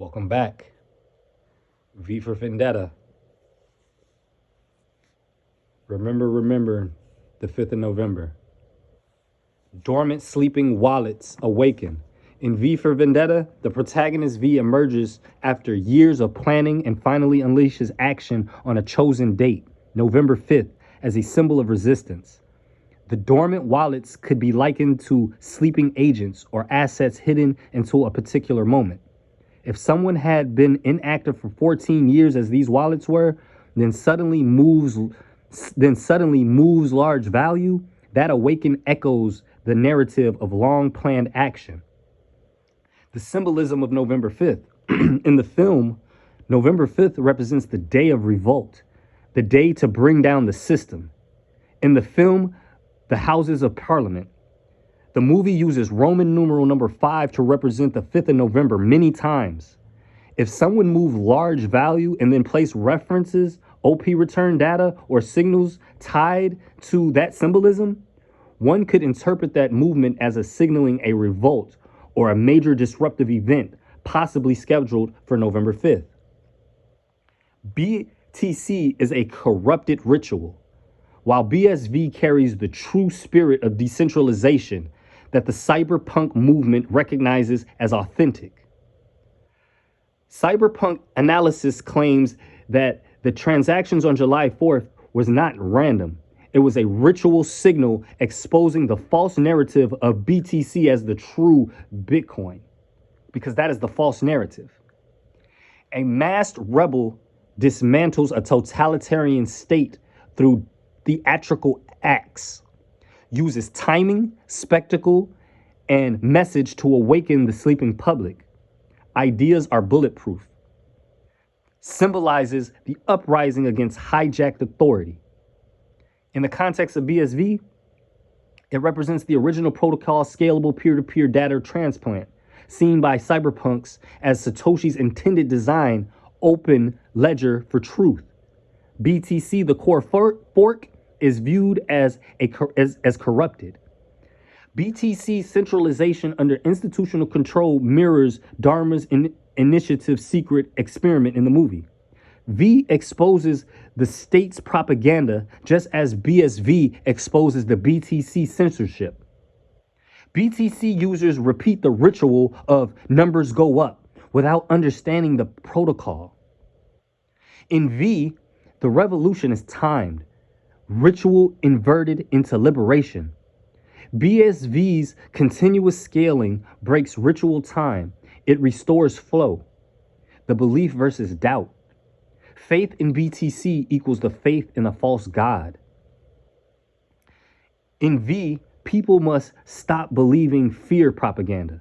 Welcome back. V for Vendetta. Remember, the 5th of November. Dormant sleeping wallets awaken. In V for Vendetta, the protagonist V emerges after years of planning and finally unleashes action on a chosen date, November 5th, as a symbol of resistance. The dormant wallets could be likened to sleeping agents or assets hidden until a particular moment. If someone had been inactive for 14 years as these wallets were, then suddenly moves large value, that awaken echoes the narrative of long planned action. The symbolism of November 5th. In the film, November 5th represents the day of revolt, the day to bring down the system. In the film, the Houses of Parliament. The movie uses Roman numeral number 5 to represent the 5th of November many times. If someone moved large value and then placed references, OP return data, or signals tied to that symbolism, one could interpret that movement as a signaling a revolt or a major disruptive event, possibly scheduled for November 5th. BTC is a corrupted ritual, while BSV carries the true spirit of decentralization that the cyberpunk movement recognizes as authentic. Cyberpunk analysis claims that the transactions on July 4th was not random. It was a ritual signal exposing the false narrative of BTC as the true Bitcoin, because that is the false narrative. A masked rebel dismantles a totalitarian state through theatrical acts, uses timing, spectacle, and message to awaken the sleeping public. Ideas are bulletproof. Symbolizes the uprising against hijacked authority. In the context of BSV, it represents the original protocol scalable peer-to-peer data transplant, seen by cyberpunks as Satoshi's intended design, open ledger for truth. BTC, the core fork, is viewed as corrupted. BTC centralization under institutional control mirrors Dharma's initiative secret experiment in the movie. V exposes the state's propaganda just as BSV exposes the BTC censorship. BTC users repeat the ritual of numbers go up without understanding the protocol. In V, the revolution is timed, ritual inverted into liberation. BSV's continuous scaling breaks ritual time. It restores flow. The belief versus doubt. Faith in BTC equals the faith in a false god. In V, people must stop believing fear propaganda.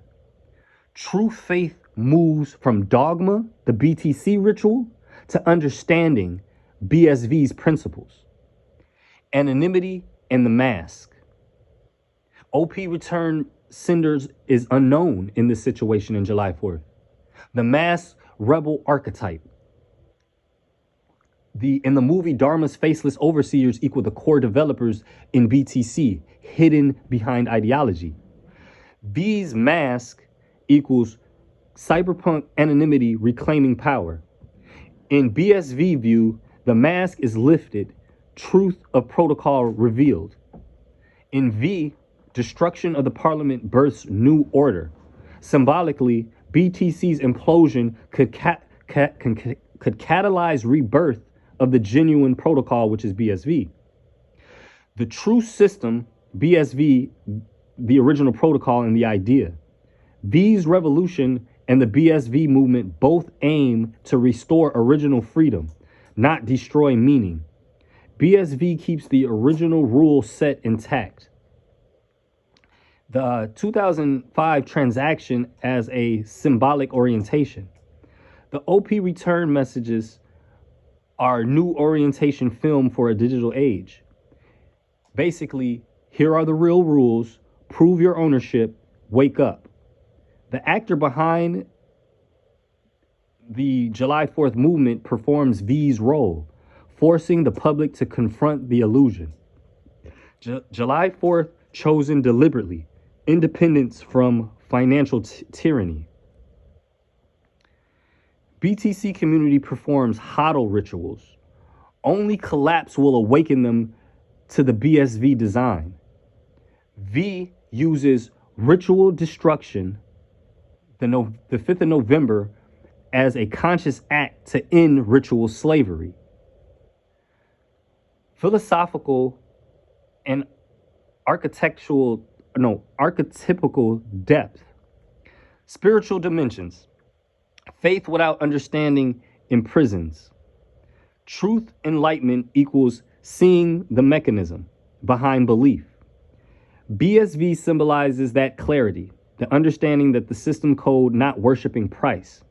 True faith moves from dogma, the BTC ritual, to understanding BSV's principles. Anonymity and the mask. OP return senders is unknown in this situation in July 4th. The masked rebel archetype. In the movie, Dharma's faceless overseers equal the core developers in BTC, hidden behind ideology. V's mask equals cyberpunk anonymity reclaiming power. In BSV view, the mask is lifted, truth of protocol revealed. In V, destruction of the parliament births new order. Symbolically, BTC's implosion could catalyze rebirth of the genuine protocol, which is BSV. The true system, BSV, the original protocol and the idea. V's revolution and the BSV movement both aim to restore original freedom, not destroy meaning. BSV keeps the original rule set intact. The 2005 transaction as a symbolic orientation. The OP return messages are new orientation film for a digital age. Basically, here are the real rules, prove your ownership, wake up. The actor behind the July 4th movement performs V's role, forcing the public to confront the illusion. July 4th chosen deliberately, independence from financial tyranny. BTC community performs HODL rituals. Only collapse will awaken them to the BSV design. V uses ritual destruction, the 5th of November, as a conscious act to end ritual slavery. Philosophical and archetypical depth. Spiritual dimensions. Faith without understanding imprisons. Truth enlightenment equals seeing the mechanism behind belief. BSV symbolizes that clarity, the understanding that the system code not worshiping price.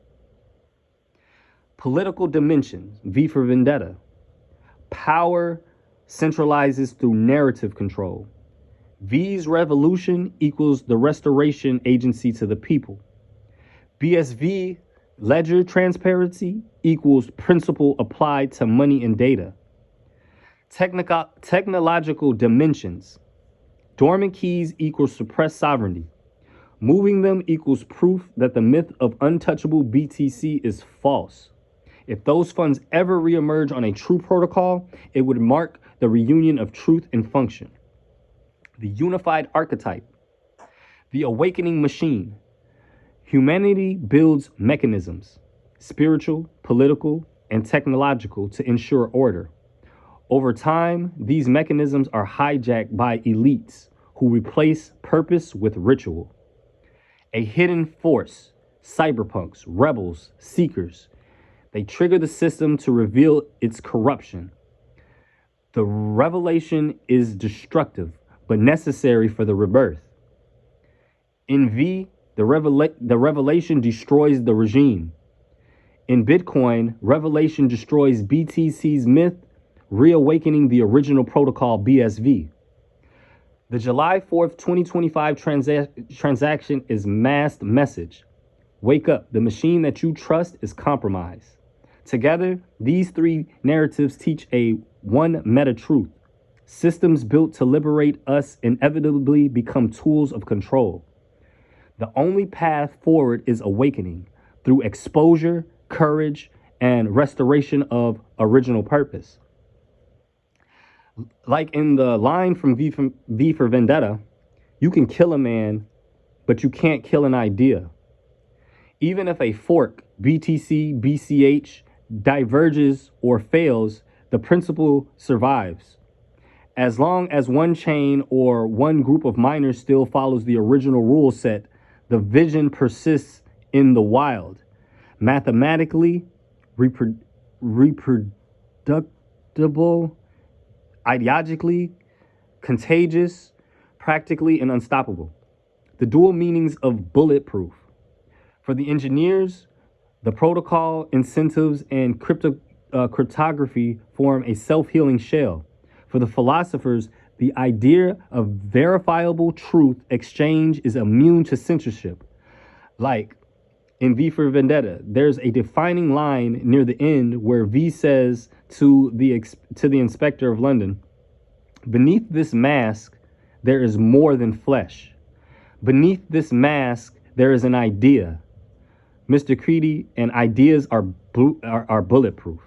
Political dimensions, V for vendetta. Power centralizes through narrative control. V's revolution equals the restoration agency to the people. BSV ledger transparency equals principle applied to money and data. Technological dimensions. Dormant keys equals suppressed sovereignty. Moving them equals proof that the myth of untouchable BTC is false. If those funds ever reemerge on a true protocol, it would mark the reunion of truth and function. The unified archetype. The awakening machine. Humanity builds mechanisms, spiritual, political, and technological, to ensure order. Over time, these mechanisms are hijacked by elites who replace purpose with ritual. A hidden force, cyberpunks, rebels, seekers. They trigger the system to reveal its corruption. The revelation is destructive, but necessary for the rebirth. In V, the revelation destroys the regime. In Bitcoin, revelation destroys BTC's myth, reawakening the original protocol BSV. The July 4th, 2025 transaction is masked message. Wake up, the machine that you trust is compromised. Together, these three narratives teach a one meta truth. Systems built to liberate us inevitably become tools of control. The only path forward is awakening through exposure, courage, and restoration of original purpose. Like in the line from V for Vendetta, you can kill a man, but you can't kill an idea. Even if a fork, BTC, BCH, diverges or fails, the principle survives. As long as one chain or one group of miners still follows the original rule set, the vision persists in the wild. Mathematically, reproducible, ideologically, contagious, practically, and unstoppable. The dual meanings of bulletproof. For the engineers, the protocol, incentives, and cryptography form a self-healing shell. For the philosophers, the idea of verifiable truth exchange is immune to censorship. Like in V for Vendetta, there's a defining line near the end where V says to the Inspector of London, "Beneath this mask, there is more than flesh. Beneath this mask, there is an idea. Mr. Creedy, and ideas are bulletproof."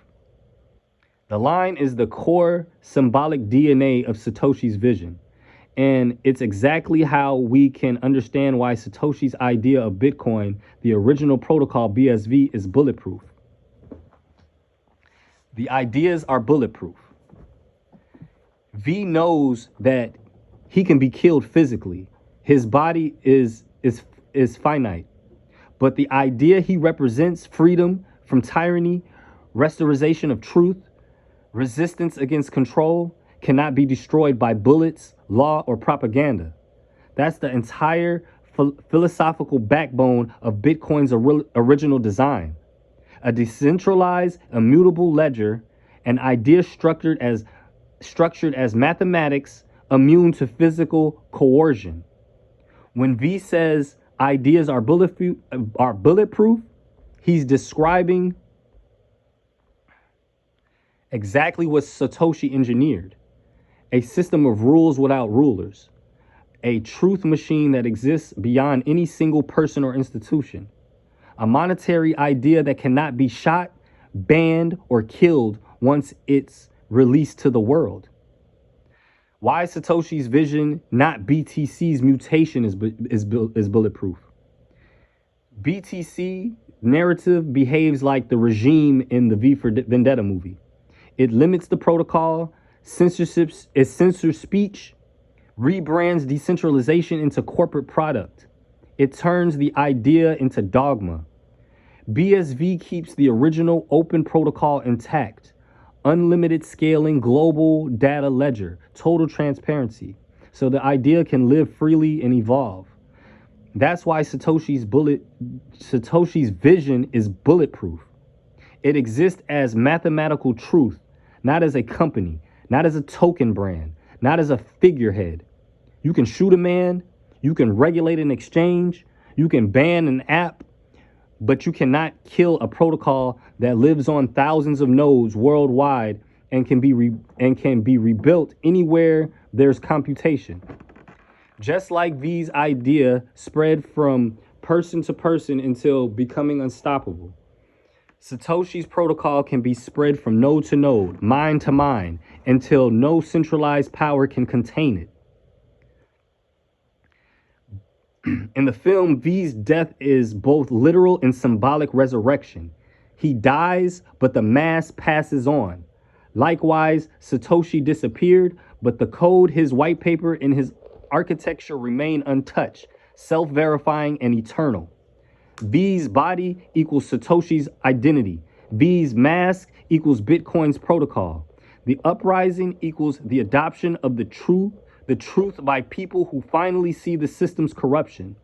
The line is the core symbolic DNA of Satoshi's vision, and it's exactly how we can understand why Satoshi's idea of Bitcoin, the original protocol BSV, is bulletproof. The ideas are bulletproof. V knows that he can be killed physically. His body is finite. But the idea he represents, freedom from tyranny, restoration of truth, resistance against control, cannot be destroyed by bullets, law, or propaganda. That's the entire philosophical backbone of Bitcoin's original design. A decentralized, immutable ledger, an idea structured as mathematics, immune to physical coercion. When V says ideas are bulletproof, he's describing exactly what Satoshi engineered: a system of rules without rulers, a truth machine that exists beyond any single person or institution, a monetary idea that cannot be shot, banned, or killed once it's released to the world. Why Satoshi's vision, not BTC's mutation, is bulletproof. BTC narrative behaves like the regime in the V for Vendetta movie. It limits the protocol, it censors speech, rebrands decentralization into corporate product. It turns the idea into dogma. BSV keeps the original open protocol intact. Unlimited scaling, global data ledger, total transparency. So the idea can live freely and evolve. That's why Satoshi's vision is bulletproof. It exists as mathematical truth, not as a company, not as a token brand, not as a figurehead. You can shoot a man, you can regulate an exchange, you can ban an app, but you cannot kill a protocol that lives on thousands of nodes worldwide and can be rebuilt anywhere there's computation. Just like V's idea spread from person to person until becoming unstoppable, Satoshi's protocol can be spread from node to node, mind to mind, until no centralized power can contain it. In the film, V's death is both literal and symbolic resurrection. He dies, but the mass passes on. Likewise, Satoshi disappeared, but the code, his white paper, and his architecture remain untouched, self-verifying, and eternal. V's body equals Satoshi's identity. V's mask equals Bitcoin's protocol. The uprising equals the adoption of the truth by people who finally see the system's corruption.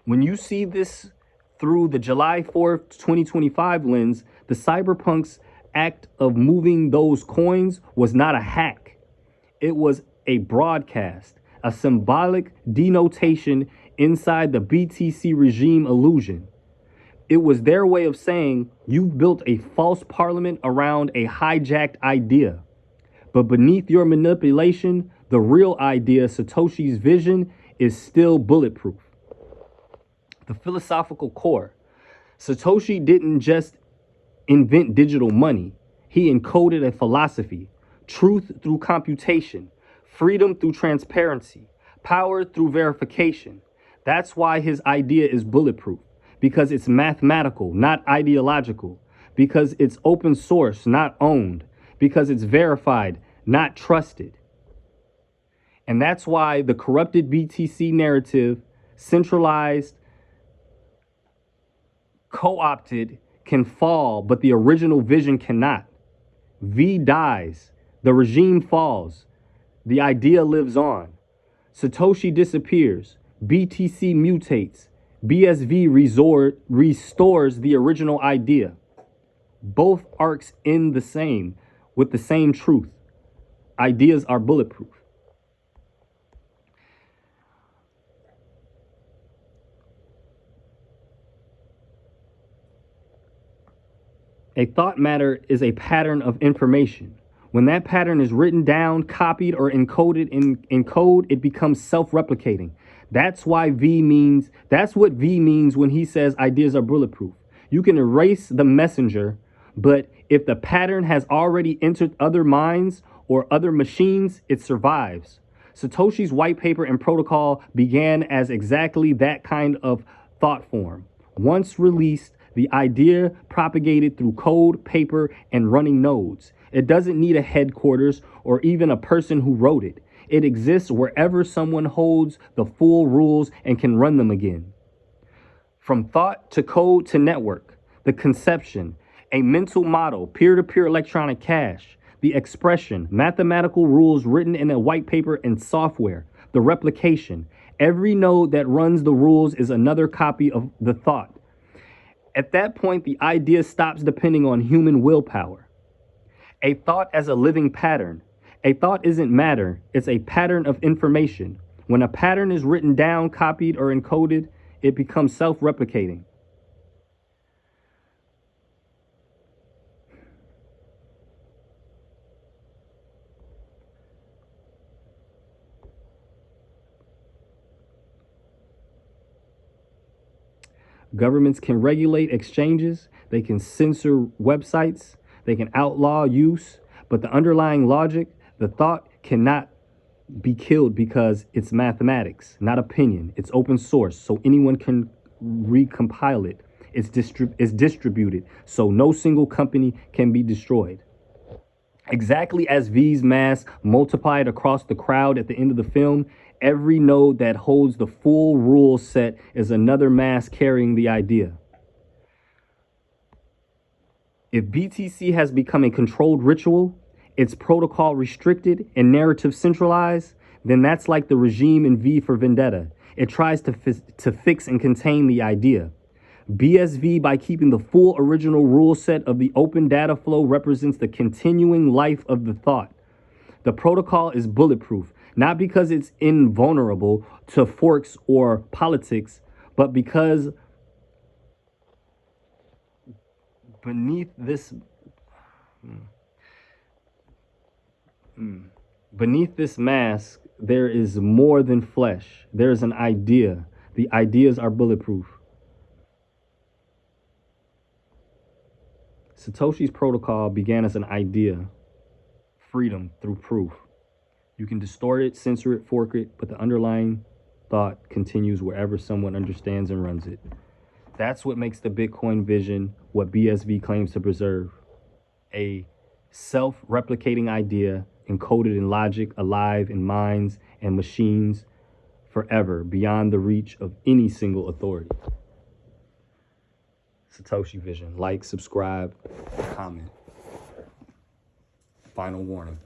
When you see this through the July 4th, 2025 lens, the cyberpunks act of moving those coins was not a hack. It was a broadcast, a symbolic denotation inside the BTC regime illusion. It was their way of saying, you've built a false parliament around a hijacked idea. But beneath your manipulation, the real idea, Satoshi's vision, is still bulletproof. The philosophical core. Satoshi didn't just invent digital money. He encoded a philosophy: truth through computation, freedom through transparency, power through verification. That's why his idea is bulletproof, because it's mathematical, not ideological, because it's open source, not owned, because it's verified, not trusted. And that's why the corrupted BTC narrative, centralized, co-opted, can fall, but the original vision cannot. V dies, the regime falls, the idea lives on. Satoshi disappears, BTC mutates, BSV restores the original idea. Both arcs end the same, with the same truth. Ideas are bulletproof. A thought matter is a pattern of information. When that pattern is written down, copied, or encoded in code, it becomes self-replicating. That's what V means when he says ideas are bulletproof. You can erase the messenger, but if the pattern has already entered other minds or other machines, it survives. Satoshi's white paper and protocol began as exactly that kind of thought form. Once released, the idea propagated through code, paper, and running nodes. It doesn't need a headquarters or even a person who wrote it. It exists wherever someone holds the full rules and can run them again. From thought to code to network, the conception, a mental model, peer-to-peer electronic cash, the expression, mathematical rules written in a white paper and software, the replication. Every node that runs the rules is another copy of the thought. At that point, the idea stops depending on human willpower. A thought as a living pattern. A thought isn't matter, it's a pattern of information. When a pattern is written down, copied, or encoded, it becomes self-replicating. Governments can regulate exchanges, they can censor websites, they can outlaw use, but the underlying logic, the thought, cannot be killed because it's mathematics, not opinion. It's open source, so anyone can recompile it. It's distributed, so no single company can be destroyed. Exactly as V's mass multiplied across the crowd at the end of the film, every node that holds the full rule set is another mass carrying the idea. If BTC has become a controlled ritual, its protocol restricted and narrative centralized, then that's like the regime in V for Vendetta. It tries to fix and contain the idea. BSV, by keeping the full original rule set of the open data flow, represents the continuing life of the thought. The protocol is bulletproof, not because it's invulnerable to forks or politics, but because beneath this mask, there is more than flesh. There is an idea. The ideas are bulletproof. Satoshi's protocol began as an idea, freedom through proof. You can distort it, censor it, fork it, but the underlying thought continues wherever someone understands and runs it. That's what makes the Bitcoin vision what BSV claims to preserve. A self-replicating idea encoded in logic, alive in minds and machines forever, beyond the reach of any single authority. Satoshi Vision. Like, subscribe, comment. Final warning.